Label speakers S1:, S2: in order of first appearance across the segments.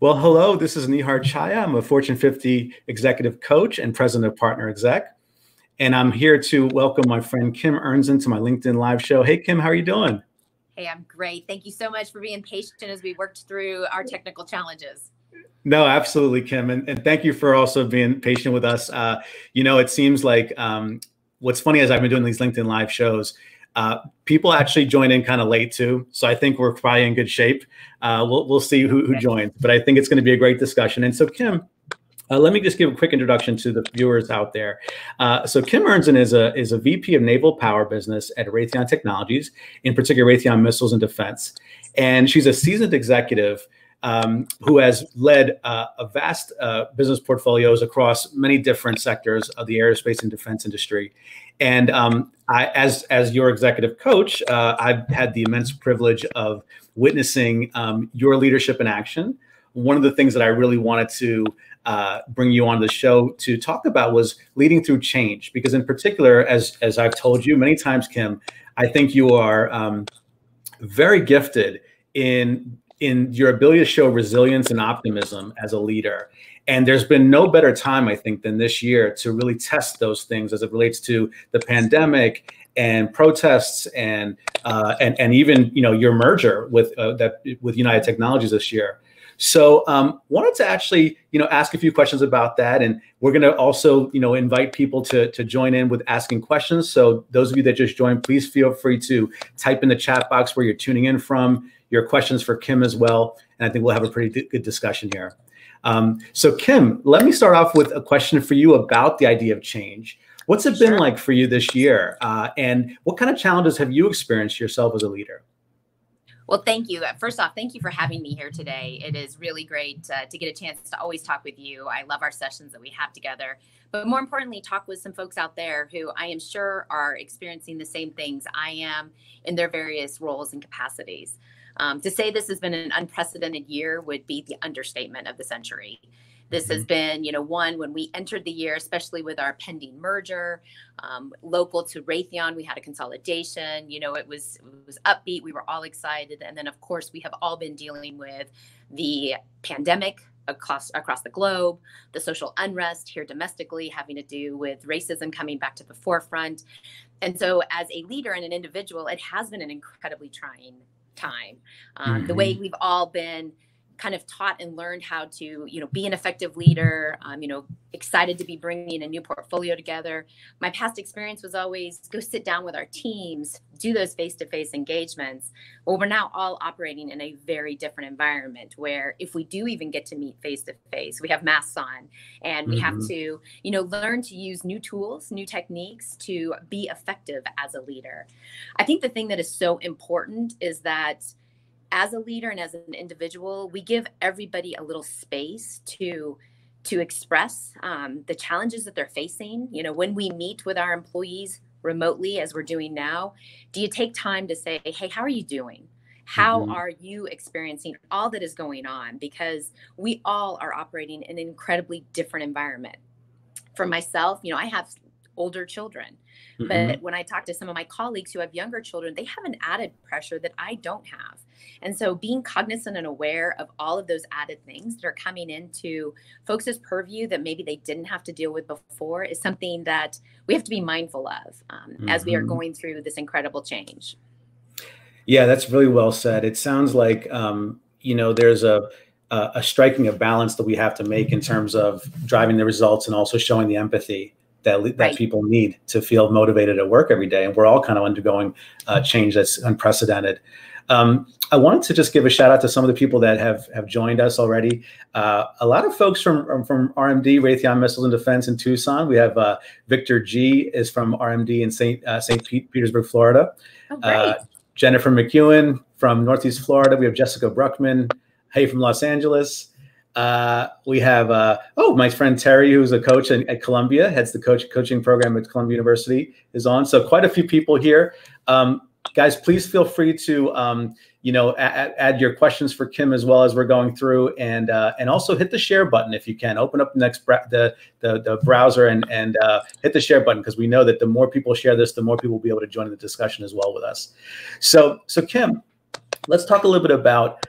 S1: Well, hello, this is Nihar Chaya. I'm a Fortune 50 executive coach and president of Partner Exec. And I'm here to welcome my friend Kim Ernzen to my LinkedIn Live show. Hey, Kim, how are you doing?
S2: Hey, I'm great. Thank you so much for being patient as we worked through our technical challenges.
S1: No, absolutely, Kim. And thank you for also being patient with us. It seems like what's funny is I've been doing these LinkedIn Live shows. People actually join in kind of late too. So I think we're probably in good shape. We'll see who joins, but I think it's going to be a great discussion. And so Kim, let me just give a quick introduction to the viewers out there. So Kim Ernzen is a VP of Naval Power Business at Raytheon Technologies, in particular Raytheon Missiles and Defense. And she's a seasoned executive who has led a vast business portfolios across many different sectors of the aerospace and defense industry. And as your executive coach, I've had the immense privilege of witnessing your leadership in action. One of the things that I really wanted to bring you on the show to talk about was leading through change, because in particular, as I've told you many times, Kim, I think you are very gifted in your ability to show resilience and optimism as a leader. And there's been no better time, I think, than this year to really test those things as it relates to the pandemic and protests and even your merger with United Technologies this year. So wanted to actually ask a few questions about that, and we're going to also invite people to join in with asking questions. So those of you that just joined, please feel free to type in the chat box where you're tuning in from, your questions for Kim as well, and I think we'll have a pretty good discussion here. So Kim, let me start off with a question for you about the idea of change. What's it been like for you this year, and what kind of challenges have you experienced yourself as a leader?
S2: Well, thank you. First off, thank you for having me here today. It is really great to get a chance to always talk with you. I love our sessions that we have together, but more importantly, talk with some folks out there who I am sure are experiencing the same things I am in their various roles and capacities. To say this has been an unprecedented year would be the understatement of the century. This has been, one, when we entered the year, especially with our pending merger, local to Raytheon, we had a consolidation, it was upbeat. We were all excited. And then, of course, we have all been dealing with the pandemic across the globe, the social unrest here domestically, having to do with racism coming back to the forefront. And so as a leader and an individual, it has been an incredibly trying time. The way we've all been kind of taught and learned how to, be an effective leader, excited to be bringing a new portfolio together. My past experience was always go sit down with our teams, do those face-to-face engagements. Well, we're now all operating in a very different environment where if we do even get to meet face-to-face, we have masks on and we have to, learn to use new tools, new techniques to be effective as a leader. I think the thing that is so important is that as a leader and as an individual, we give everybody a little space to express the challenges that they're facing. When we meet with our employees remotely, as we're doing now, do you take time to say, hey, how are you doing? How are you experiencing all that is going on? Because we all are operating in an incredibly different environment. For myself, I have older children. But when I talk to some of my colleagues who have younger children, they have an added pressure that I don't have. And so being cognizant and aware of all of those added things that are coming into folks' purview that maybe they didn't have to deal with before is something that we have to be mindful of as we are going through this incredible change.
S1: Yeah, that's really well said. It sounds like, there's a striking of balance that we have to make in terms of driving the results and also showing the empathy that people need to feel motivated at work every day. And we're all kind of undergoing change that's unprecedented. I wanted to just give a shout out to some of the people that have joined us already. A lot of folks from RMD, Raytheon Missiles and Defense in Tucson. We have Victor G is from RMD in St. Petersburg, Florida.
S2: Oh,
S1: Jennifer McEwen from Northeast Florida. We have Jessica Bruckman, hey, from Los Angeles. We have, my friend Terry, who's a coach at Columbia, heads the coaching program at Columbia University, is on. So quite a few people here. Guys, please feel free to, add your questions for Kim as well as we're going through, and also hit the share button if you can. Open up the browser and hit the share button, because we know that the more people share this, the more people will be able to join the discussion as well with us. So Kim, let's talk a little bit about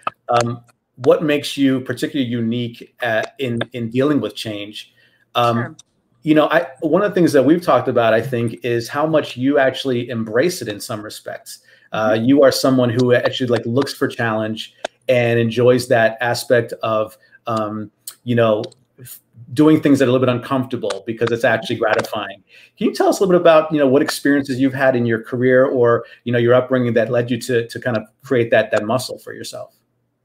S1: what makes you particularly unique in dealing with change.
S2: Sure.
S1: One of the things that we've talked about, I think, is how much you actually embrace it in some respects. You are someone who actually like looks for challenge and enjoys that aspect of, doing things that are a little bit uncomfortable because it's actually gratifying. Can you tell us a little bit about, what experiences you've had in your career or, your upbringing that led you to kind of create that muscle for yourself?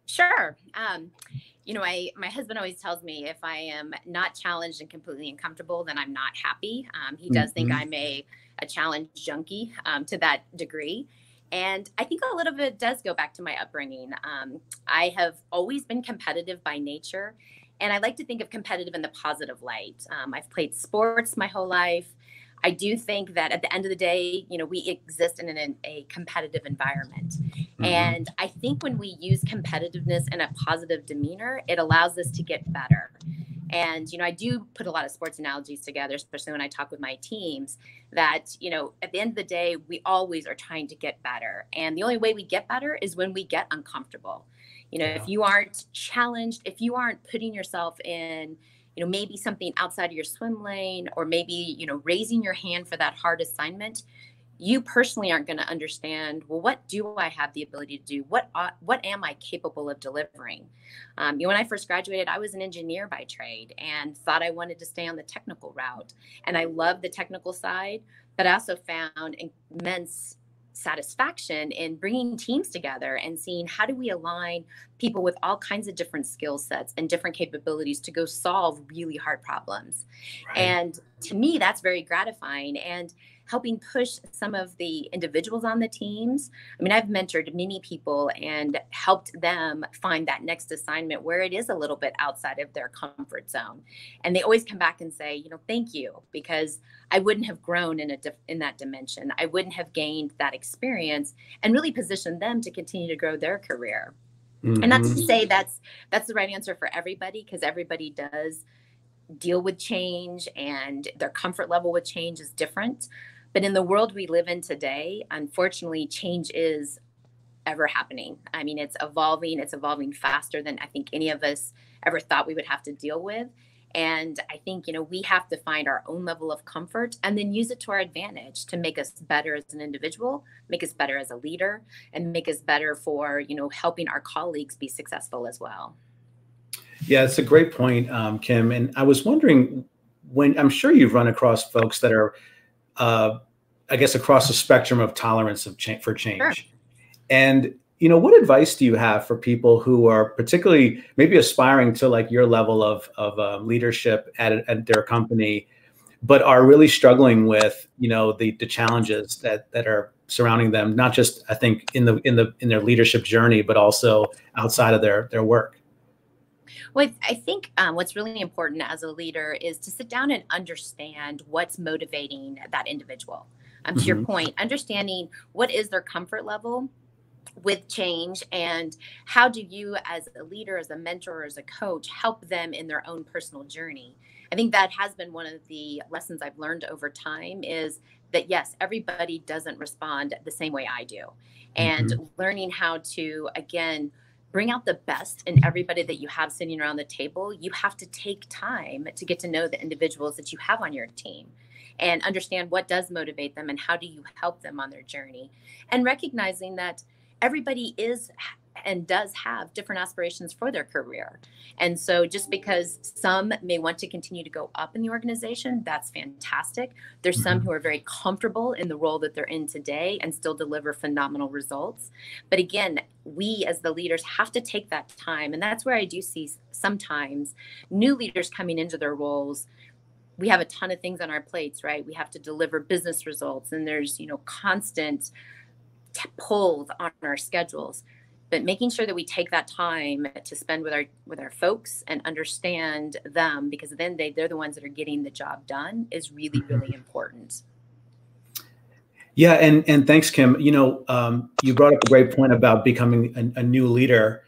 S2: Sure. My husband always tells me if I am not challenged and completely uncomfortable, then I'm not happy. He does think I'm a challenge junkie to that degree. And I think a little bit does go back to my upbringing. I have always been competitive by nature. And I like to think of competitive in the positive light. I've played sports my whole life. I do think that at the end of the day, we exist in a competitive environment. And I think when we use competitiveness in a positive demeanor, it allows us to get better. And, I do put a lot of sports analogies together, especially when I talk with my teams, that, at the end of the day, we always are trying to get better. And the only way we get better is when we get uncomfortable. If you aren't challenged, if you aren't putting yourself in, maybe something outside of your swim lane, or maybe, raising your hand for that hard assignment, you personally aren't going to understand, well, what do I have the ability to do? What am I capable of delivering? When I first graduated, I was an engineer by trade and thought I wanted to stay on the technical route. And I loved the technical side, but I also found immense satisfaction in bringing teams together and seeing how do we align people with all kinds of different skill sets and different capabilities to go solve really hard problems. Right. And to me, that's very gratifying. And helping push some of the individuals on the teams. I mean, I've mentored many people and helped them find that next assignment where it is a little bit outside of their comfort zone. And they always come back and say, thank you, because I wouldn't have grown in that dimension. I wouldn't have gained that experience and really positioned them to continue to grow their career. And not to say that's the right answer for everybody, because everybody does deal with change and their comfort level with change is different. But in the world we live in today, unfortunately, change is ever happening. I mean, it's evolving faster than I think any of us ever thought we would have to deal with. And I think, we have to find our own level of comfort and then use it to our advantage to make us better as an individual, make us better as a leader, and make us better for, helping our colleagues be successful as well.
S1: Yeah, it's a great point, Kim. And I was wondering, when I'm sure you've run across folks that are, I guess, across the spectrum of tolerance for change.
S2: Sure.
S1: And, what advice do you have for people who are particularly maybe aspiring to like your level of leadership at their company, but are really struggling with, the challenges that are surrounding them, not just, I think, in their leadership journey, but also outside of their work?
S2: Well, I think what's really important as a leader is to sit down and understand what's motivating that individual. To your point, understanding what is their comfort level with change and how do you as a leader, as a mentor, as a coach, help them in their own personal journey. I think that has been one of the lessons I've learned over time is that, yes, everybody doesn't respond the same way I do. And learning how to, again, bring out the best in everybody that you have sitting around the table. You have to take time to get to know the individuals that you have on your team and understand what does motivate them and how do you help them on their journey. And recognizing that everybody is and does have different aspirations for their career. And so just because some may want to continue to go up in the organization, that's fantastic. There's some who are very comfortable in the role that they're in today and still deliver phenomenal results. But again, we as the leaders have to take that time. And that's where I do see sometimes new leaders coming into their roles. We have a ton of things on our plates, right? We have to deliver business results and there's, constant pulls on our schedules. But making sure that we take that time to spend with our folks and understand them, because then they're the ones that are getting the job done, is really, really important.
S1: Yeah, and thanks, Kim. You brought up a great point about becoming a new leader.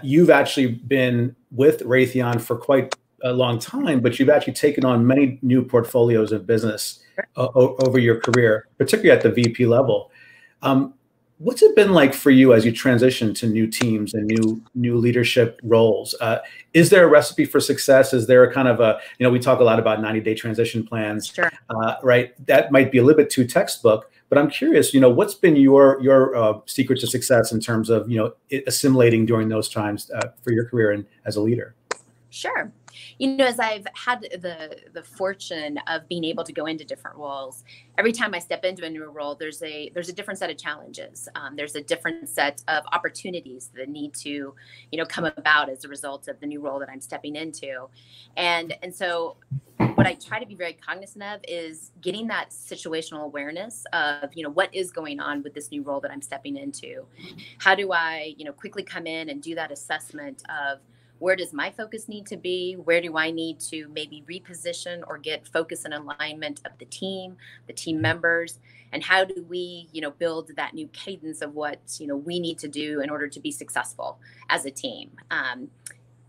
S1: You've actually been with Raytheon for quite a long time, but you've actually taken on many new portfolios of business over your career, particularly at the VP level. What's it been like for you as you transition to new teams and new leadership roles? Is there a recipe for success? Is there a kind of a, we talk a lot about 90-day transition plans,
S2: Sure.
S1: Right? That might be a little bit too textbook, but I'm curious, what's been your secret to success in terms of, assimilating during those times for your career and as a leader?
S2: Sure. As I've had the fortune of being able to go into different roles, every time I step into a new role, there's a different set of challenges. There's a different set of opportunities that need to, come about as a result of the new role that I'm stepping into. And so what I try to be very cognizant of is getting that situational awareness of, what is going on with this new role that I'm stepping into. How do I, quickly come in and do that assessment of, where does my focus need to be? Where do I need to maybe reposition or get focus and alignment of the team members? And how do we, build that new cadence of what, we need to do in order to be successful as a team?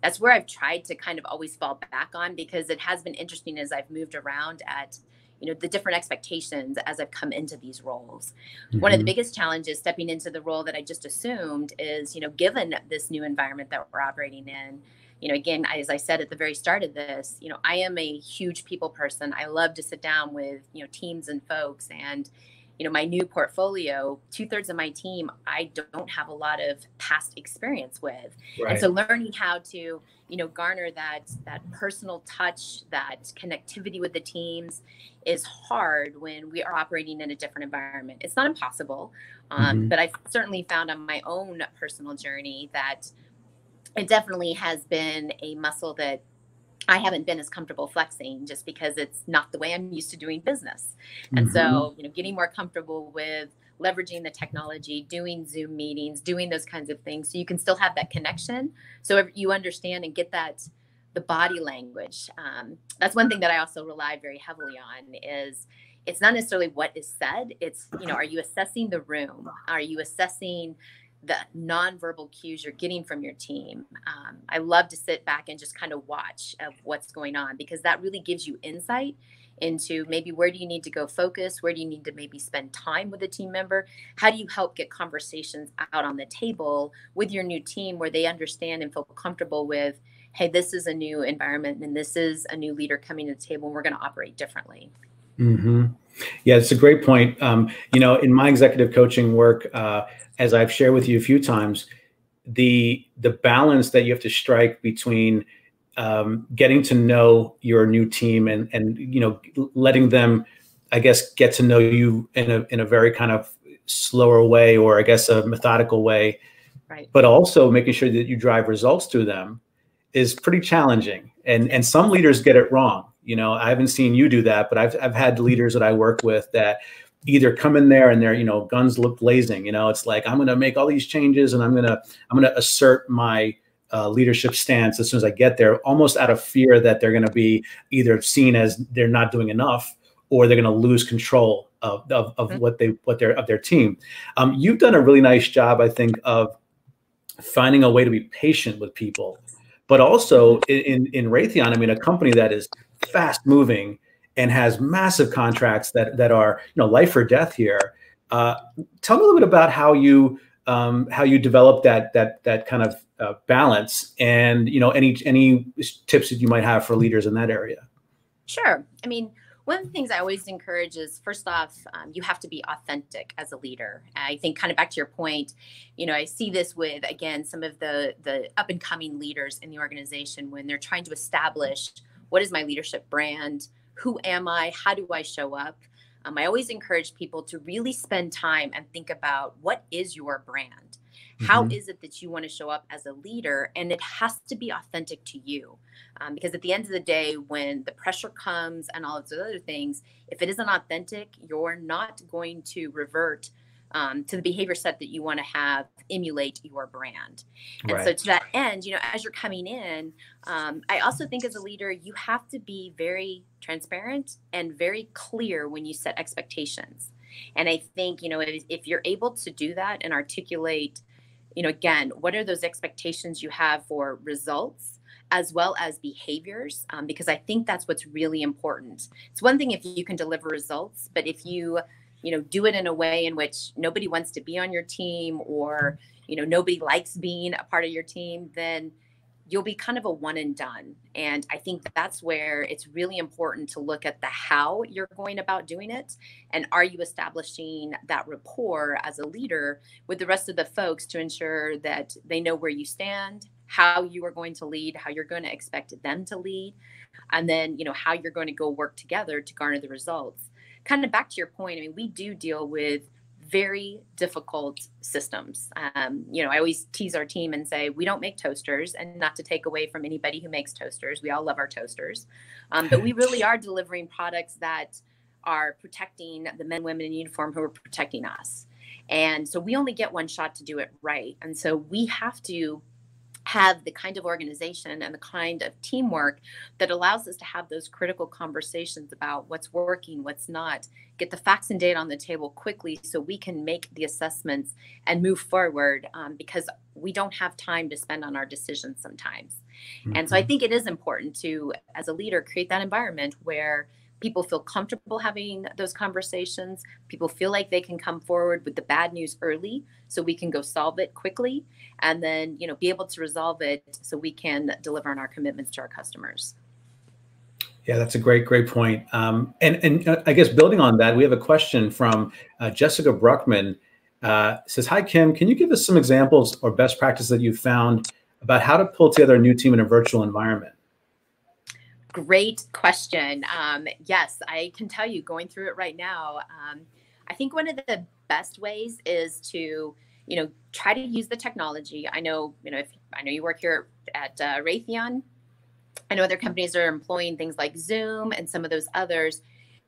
S2: That's where I've tried to kind of always fall back on, because it has been interesting as I've moved around at the different expectations as I've come into these roles. Mm-hmm. One of the biggest challenges stepping into the role that I just assumed is, given this new environment that we're operating in, again, as I said at the very start of this, I am a huge people person. I love to sit down with, teams and folks, and, my new portfolio, 2/3 of my team, I don't have a lot of past experience with. Right. And so learning how to, garner that personal touch, that connectivity with the teams is hard when we are operating in a different environment. It's not impossible, but I've certainly found on my own personal journey that it definitely has been a muscle that I haven't been as comfortable flexing, just because it's not the way I'm used to doing business. And so, getting more comfortable with leveraging the technology, doing Zoom meetings, doing those kinds of things, so you can still have that connection. So you understand and get the body language. That's one thing that I also rely very heavily on is it's not necessarily what is said. It's, are you assessing the room? Are you assessing the nonverbal cues you're getting from your team? I love to sit back and just kind of watch of what's going on, because that really gives you insight into maybe where do you need to go focus? Where do you need to maybe spend time with a team member? How do you help get conversations out on the table with your new team where they understand and feel comfortable with, hey, this is a new environment and this is a new leader coming to the table and we're going to operate differently.
S1: Mm-hmm. Yeah, it's a great point. In my executive coaching work, as I've shared with you a few times, the balance that you have to strike between getting to know your new team and letting them, I guess, get to know you in a very kind of slower way, or I guess a methodical way, right? But also making sure that you drive results through them is pretty challenging. And some leaders get it wrong. I haven't seen you do that, but I've had leaders that I work with that either come in there and they're, guns look blazing. It's like, I'm going to make all these changes and I'm going to assert my leadership stance as soon as I get there, almost out of fear that they're going to be either seen as they're not doing enough, or they're going to lose control of their team. You've done a really nice job, I think, of finding a way to be patient with people, but also in Raytheon, a company that is fast moving and has massive contracts that are life or death here. Tell me a little bit about how you develop that kind of balance, and any tips that you might have for leaders in that area.
S2: Sure. One of the things I always encourage is, first off, you have to be authentic as a leader. I think, kind of back to your point, I see this with, again, some of the up and coming leaders in the organization when they're trying to establish, what is my leadership brand? Who am I? How do I show up? I always encourage people to really spend time and think about, what is your brand? How is it that you want to show up as a leader? And it has to be authentic to you. Because at the end of the day, when the pressure comes and all of those other things, if it isn't authentic, you're not going to revert to the behavior set that you want to have emulate your brand. And right. So to that end, as you're coming in, I also think as a leader, you have to be very transparent and very clear when you set expectations. And I think, if you're able to do that and articulate, again, what are those expectations you have for results as well as behaviors? Because I think that's what's really important. It's one thing if you can deliver results, but if you do it in a way in which nobody wants to be on your team, or, nobody likes being a part of your team, then you'll be kind of a one and done. And I think that's where it's really important to look at the how you're going about doing it. And are you establishing that rapport as a leader with the rest of the folks to ensure that they know where you stand, how you are going to lead, how you're going to expect them to lead, and then, how you're going to go work together to garner the results. Kind of back to your point, I mean, we do deal with very difficult systems. I always tease our team and say, we don't make toasters, and not to take away from anybody who makes toasters. We all love our toasters. But we really are delivering products that are protecting the men, women in uniform who are protecting us. And so we only get one shot to do it right. And so we have to have the kind of organization and the kind of teamwork that allows us to have those critical conversations about what's working, what's not, get the facts and data on the table quickly so we can make the assessments and move forward, because we don't have time to spend on our decisions sometimes. Mm-hmm. And so I think it is important to, as a leader, create that environment where people feel comfortable having those conversations. People feel like they can come forward with the bad news early so we can go solve it quickly, and then, be able to resolve it so we can deliver on our commitments to our customers.
S1: Yeah, that's a great point. And I guess building on that, we have a question from Jessica Bruckman. Says, hi, Kim, can you give us some examples or best practices that you've found about how to pull together a new team in a virtual environment?
S2: Great question. Yes, I can tell you, going through it right now, I think one of the best ways is to, try to use the technology. I know you work here at Raytheon. I know other companies are employing things like Zoom and some of those others.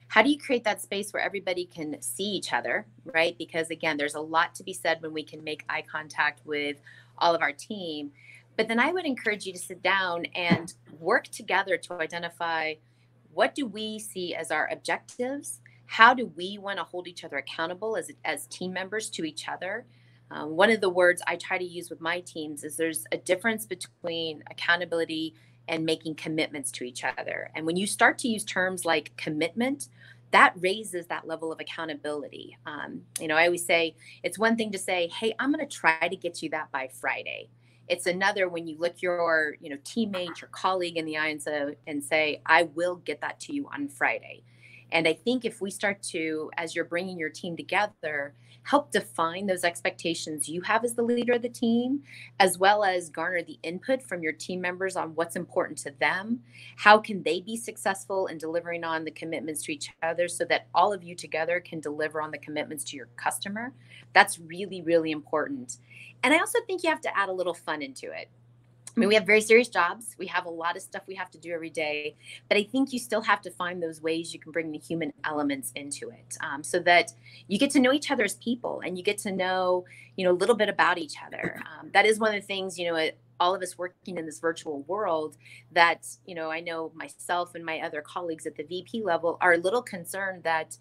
S2: How do you create that space where everybody can see each other, right? Because again, there's a lot to be said when we can make eye contact with all of our team. But then I would encourage you to sit down and work together to identify, what do we see as our objectives? How do we want to hold each other accountable as team members to each other? One of the words I try to use with my teams is there's a difference between accountability and making commitments to each other. And when you start to use terms like commitment, that raises that level of accountability. I always say it's one thing to say, hey, I'm going to try to get you that by Friday. It's another when you look your teammate, your colleague in the eye and say, I will get that to you on Friday. And I think if we start to, as you're bringing your team together, help define those expectations you have as the leader of the team, as well as garner the input from your team members on what's important to them. How can they be successful in delivering on the commitments to each other so that all of you together can deliver on the commitments to your customer? That's really, really important. And I also think you have to add a little fun into it. I mean, we have very serious jobs. We have a lot of stuff we have to do every day, but I think you still have to find those ways you can bring the human elements into it, so that you get to know each other as people and you get to know, a little bit about each other. That is one of the things, all of us working in this virtual world that, I know myself and my other colleagues at the VP level are a little concerned that,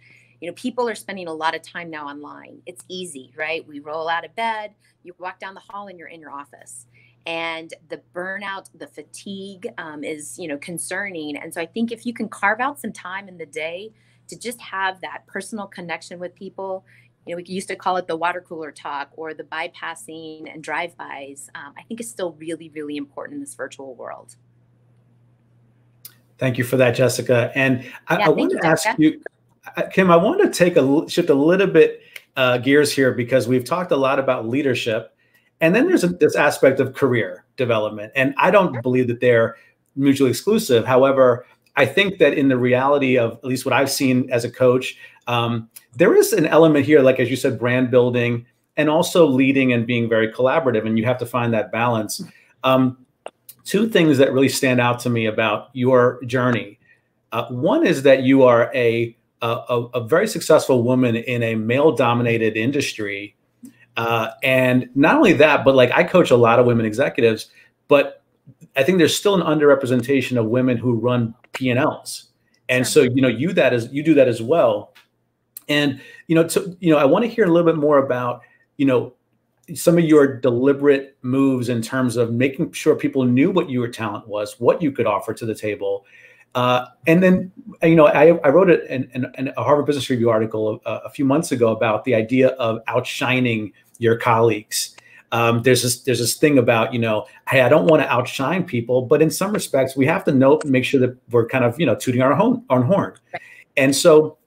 S2: people are spending a lot of time now online. It's easy, right? We roll out of bed, you walk down the hall and you're in your office. And the burnout, the fatigue is, concerning. And so I think if you can carve out some time in the day to just have that personal connection with people, we used to call it the water cooler talk or the bypassing and drive-bys, I think is still really, really important in this virtual world.
S1: Thank you for that, Jessica. And I want to ask you, Kim, I want to shift a little bit gears here, because we've talked a lot about leadership. And then there's this aspect of career development. And I don't believe that they're mutually exclusive. However, I think that in the reality of at least what I've seen as a coach, there is an element here, like, as you said, brand building and also leading and being very collaborative. And you have to find that balance. Two things that really stand out to me about your journey. One is that you are a very successful woman in a male-dominated industry. And not only that, but like, I coach a lot of women executives, but I think there's still an underrepresentation of women who run P&Ls. And so, you do that as well. And, I want to hear a little bit more about, some of your deliberate moves in terms of making sure people knew what your talent was, what you could offer to the table. And then, I wrote in a Harvard Business Review article a few months ago about the idea of outshining your colleagues. There's this thing about, hey, I don't want to outshine people, but in some respects, we have to make sure that we're kind of, tooting our own horn. And so,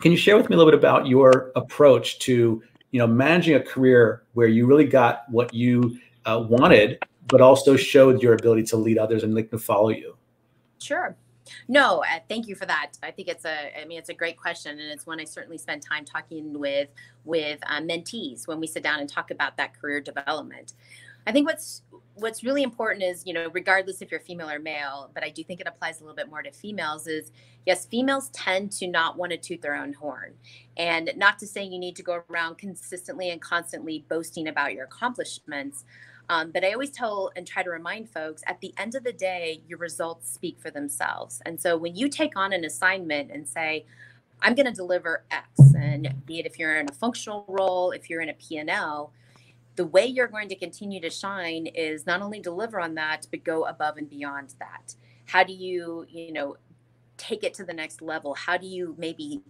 S1: can you share with me a little bit about your approach to, managing a career where you really got what you wanted, but also showed your ability to lead others and to follow you?
S2: Sure. No, thank you for that. I think it's a great question, and it's one I certainly spend time talking with mentees when we sit down and talk about that career development. I think what's really important is, regardless if you're female or male, but I do think it applies a little bit more to females, is yes, females tend to not want to toot their own horn. And not to say you need to go around consistently and constantly boasting about your accomplishments. But I always tell and try to remind folks, at the end of the day, your results speak for themselves. And so when you take on an assignment and say, I'm going to deliver X, and be it if you're in a functional role, if you're in a P&L, the way you're going to continue to shine is not only deliver on that, but go above and beyond that. How do you, take it to the next level? How do you maybe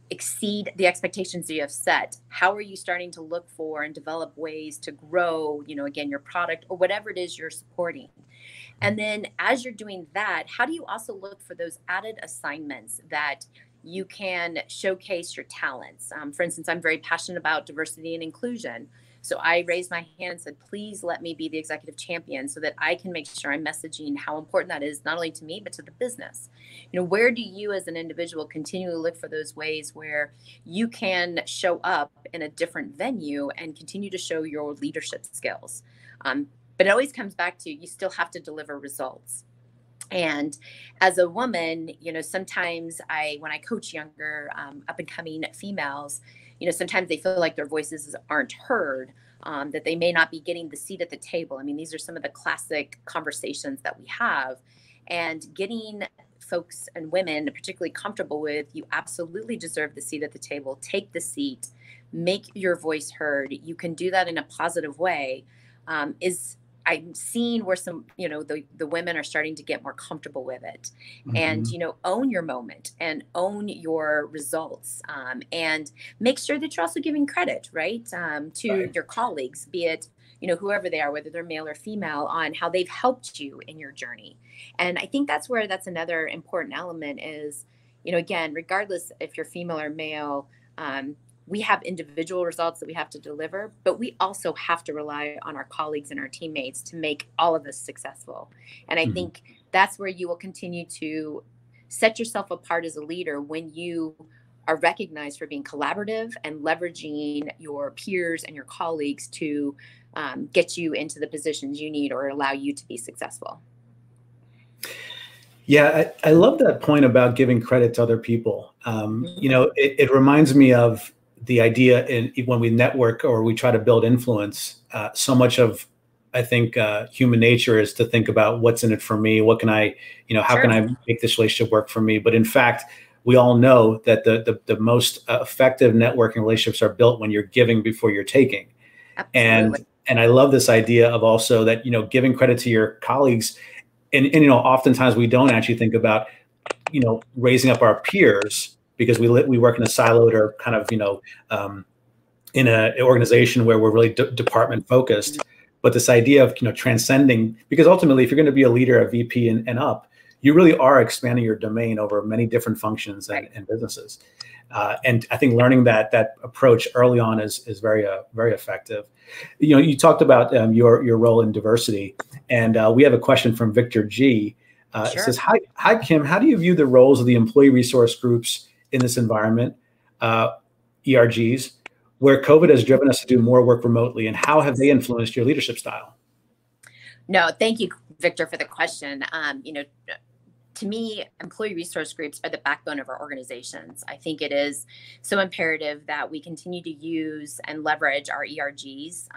S2: exceed the expectations that you have set? How are you starting to look for and develop ways to grow, again, your product or whatever it is you're supporting? And then as you're doing that, how do you also look for those added assignments that you can showcase your talents? For instance, I'm very passionate about diversity and inclusion. So I raised my hand and said, please let me be the executive champion so that I can make sure I'm messaging how important that is, not only to me, but to the business. Where do you as an individual continually look for those ways where you can show up in a different venue and continue to show your leadership skills? But it always comes back to, you still have to deliver results. And as a woman, sometimes when I coach younger up and coming females, sometimes they feel like their voices aren't heard, that they may not be getting the seat at the table. I mean, these are some of the classic conversations that we have, and getting folks and women particularly comfortable with, you absolutely deserve the seat at the table. Take the seat, make your voice heard. You can do that in a positive way. I'm seeing where some, the women are starting to get more comfortable with it. Mm-hmm. And, own your moment and own your results, and make sure that you're also giving credit, right, to your colleagues, be it, whoever they are, whether they're male or female, on how they've helped you in your journey. And I think that's another important element is, again, regardless if you're female or male, we have individual results that we have to deliver, but we also have to rely on our colleagues and our teammates to make all of us successful. And I think that's where you will continue to set yourself apart as a leader, when you are recognized for being collaborative and leveraging your peers and your colleagues to get you into the positions you need or allow you to be successful.
S1: Yeah, I love that point about giving credit to other people. It reminds me of the idea when we network or we try to build influence. So much of, I think, human nature is to think about what's in it for me. What can I, how can I make this relationship work for me? But in fact, we all know that the most effective networking relationships are built when you're giving before you're taking. Absolutely. And I love this idea of also that, giving credit to your colleagues. And oftentimes we don't actually think about, raising up our peers, because we work in a siloed or kind of, in an organization where we're really department focused. But this idea of, transcending, because ultimately, if you're going to be a leader, a VP and up, you really are expanding your domain over many different functions and businesses. And I think learning that approach early on is very, very effective. You talked about your role in diversity, and we have a question from Victor G. It says, hi, Kim, how do you view the roles of the employee resource groups in this environment, ERGs, where COVID has driven us to do more work remotely, and how have they influenced your leadership style?
S2: No, thank you, Victor, for the question. To me, employee resource groups are the backbone of our organizations. I think it is so imperative that we continue to use and leverage our ERGs.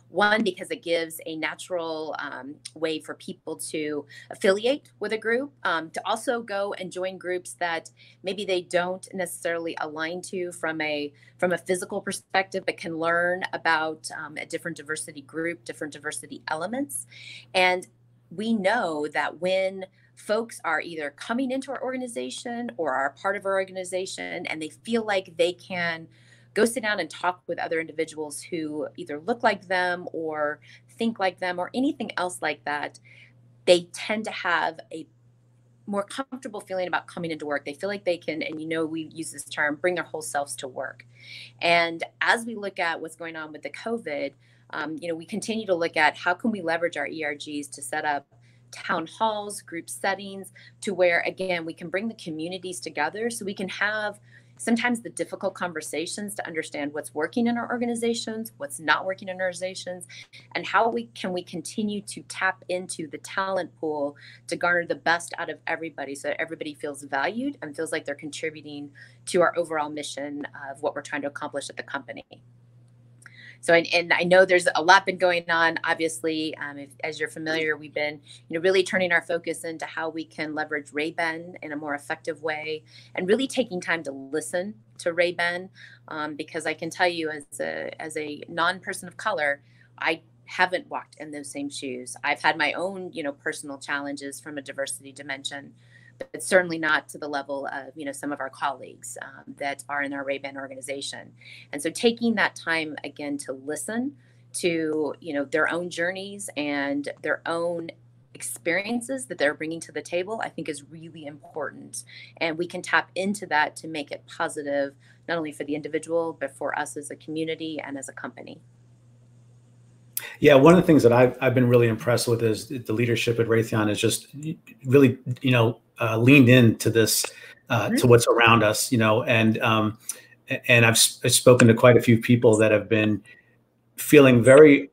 S2: One, because it gives a natural way for people to affiliate with a group, to also go and join groups that maybe they don't necessarily align to from a physical perspective, but can learn about a different diversity group, different diversity elements. And we know that when folks are either coming into our organization or are a part of our organization, and they feel like they can go sit down and talk with other individuals who either look like them or think like them or anything else like that, they tend to have a more comfortable feeling about coming into work. They feel like they can, and we use this term, bring their whole selves to work. And as we look at what's going on with the COVID, we continue to look at how can we leverage our ERGs to set up town halls, group settings, to where, again, we can bring the communities together so we can have sometimes the difficult conversations to understand what's working in our organizations, what's not working in our organizations, and how we continue to tap into the talent pool to garner the best out of everybody so that everybody feels valued and feels like they're contributing to our overall mission of what we're trying to accomplish at the company. So, and I know there's a lot been going on. Obviously, as you're familiar, we've been, really turning our focus into how we can leverage Ray-Ban in a more effective way, and really taking time to listen to Ray-Ban, because I can tell you, as a non-person of color, I haven't walked in those same shoes. I've had my own, personal challenges from a diversity dimension, but certainly not to the level of, some of our colleagues that are in our Ray-Ban organization. And so taking that time again to listen to, their own journeys and their own experiences that they're bringing to the table, I think is really important. And we can tap into that to make it positive, not only for the individual, but for us as a community and as a company.
S1: Yeah, one of the things that I've been really impressed with is the leadership at Raytheon is just really, leaned into this, to what's around us, and I've spoken to quite a few people that have been feeling very,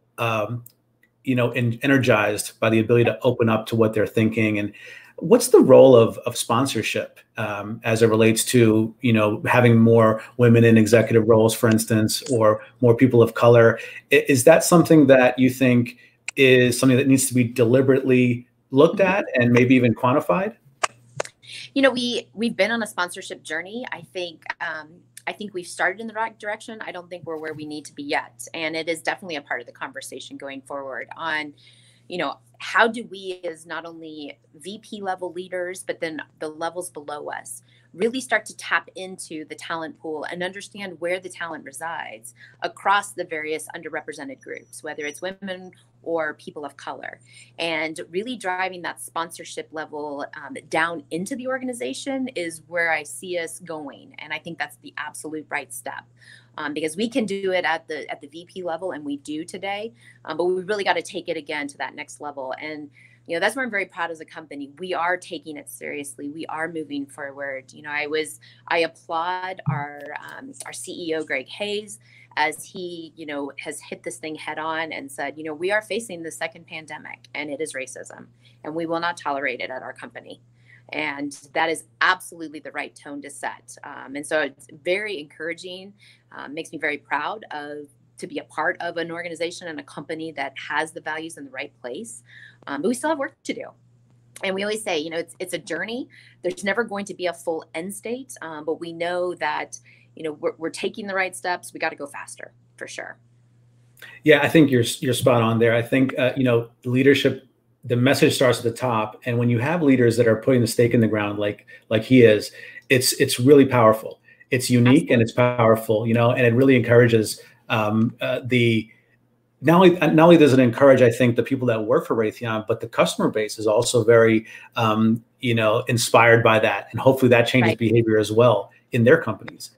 S1: energized by the ability to open up to what they're thinking. And what's the role of sponsorship as it relates to, having more women in executive roles, for instance, or more people of color? Is that something that you think is something that needs to be deliberately looked at and maybe even quantified?
S2: We've been on a sponsorship journey. I think we've started in the right direction. I don't think we're where we need to be yet. And it is definitely a part of the conversation going forward on, how do we, as not only VP level leaders, but then the levels below us, really start to tap into the talent pool and understand where the talent resides across the various underrepresented groups, whether it's women or people of color, and really driving that sponsorship level down into the organization is where I see us going. And I think that's the absolute right step, because we can do it at the VP level, and we do today, but we really got to take it again to that next level. And that's where I'm very proud as a company. We are taking it seriously. We are moving forward. I applaud our CEO, Greg Hayes, as he, has hit this thing head on and said, we are facing the second pandemic, and it is racism, and we will not tolerate it at our company. And that is absolutely the right tone to set. And so it's very encouraging, makes me very proud to be a part of an organization and a company that has the values in the right place. But we still have work to do. And we always say, it's a journey. There's never going to be a full end state, but we know that, we're taking the right steps. We got to go faster, for sure.
S1: Yeah, I think you're spot on there. I think, leadership, the message starts at the top. And when you have leaders that are putting the stake in the ground, like he is, it's really powerful. It's unique. Absolutely. And it's powerful, and it really encourages not only does it encourage, I think, the people that work for Raytheon, but the customer base is also very, inspired by that. And hopefully that changes behavior as well in their companies.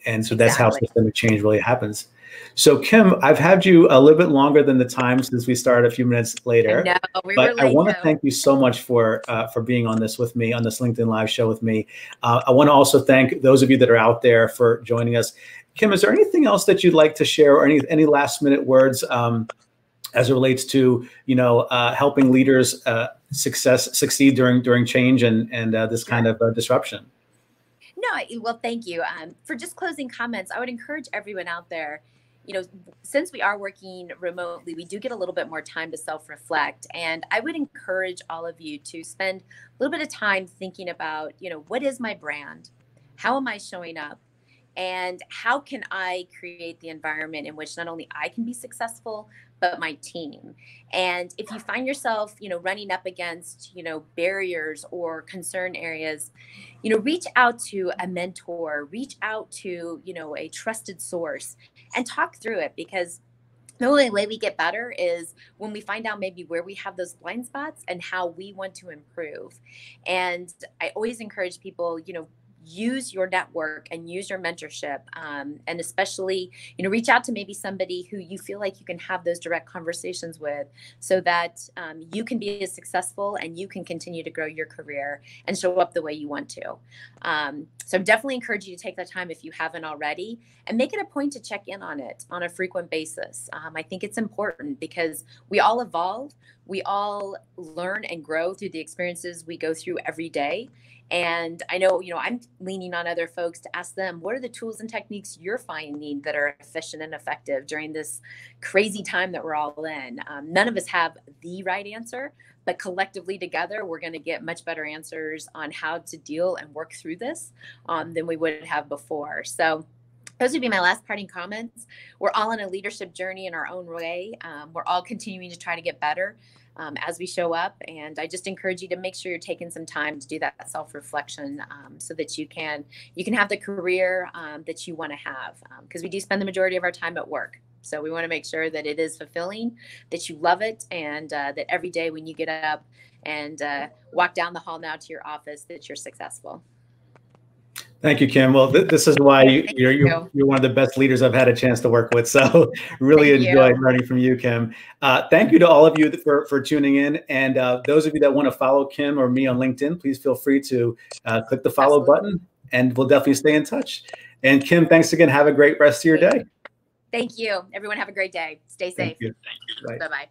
S1: And so that's how systemic change really happens. So Kim, I've had you a little bit longer than the time since we started a few minutes later. But I want to thank you so much for being on this with me, on this LinkedIn Live show with me. I want to also thank those of you that are out there for joining us. Kim, is there anything else that you'd like to share, or any last minute words as it relates to helping leaders succeed during change and this kind of disruption?
S2: No, well, thank you. For just closing comments, I would encourage everyone out there, since we are working remotely, we do get a little bit more time to self-reflect. And I would encourage all of you to spend a little bit of time thinking about, what is my brand? How am I showing up? And how can I create the environment in which not only I can be successful, but my team. And if you find yourself, running up against, barriers or concern areas, reach out to a mentor, reach out to, a trusted source and talk through it, because the only way we get better is when we find out maybe where we have those blind spots and how we want to improve. And I always encourage people, use your network and use your mentorship, and especially reach out to maybe somebody who you feel like you can have those direct conversations with, so that you can be as successful and you can continue to grow your career and show up the way you want to. So definitely encourage you to take that time if you haven't already, and make it a point to check in on it on a frequent basis. I think it's important because we all evolve, we all learn and grow through the experiences we go through every day. And I know, I'm leaning on other folks to ask them, what are the tools and techniques you're finding that are efficient and effective during this crazy time that we're all in? None of us have the right answer, but collectively together, we're going to get much better answers on how to deal and work through this than we would have before. So those would be my last parting comments. We're all on a leadership journey in our own way. We're all continuing to try to get better as we show up. And I just encourage you to make sure you're taking some time to do that self-reflection, so that you can have the career that you want to have, because we do spend the majority of our time at work. So we want to make sure that it is fulfilling, that you love it, and that every day when you get up and walk down the hall now to your office, that you're successful.
S1: Thank you, Kim. Well, this is why you're one of the best leaders I've had a chance to work with. So really enjoyed learning from you, Kim. Thank you to all of you for tuning in. And those of you that want to follow Kim or me on LinkedIn, please feel free to click the follow button, and we'll definitely stay in touch. And Kim, thanks again. Have a great rest of your day.
S2: Thank you. Everyone have a great day. Stay safe.
S1: Thank you. Bye-bye.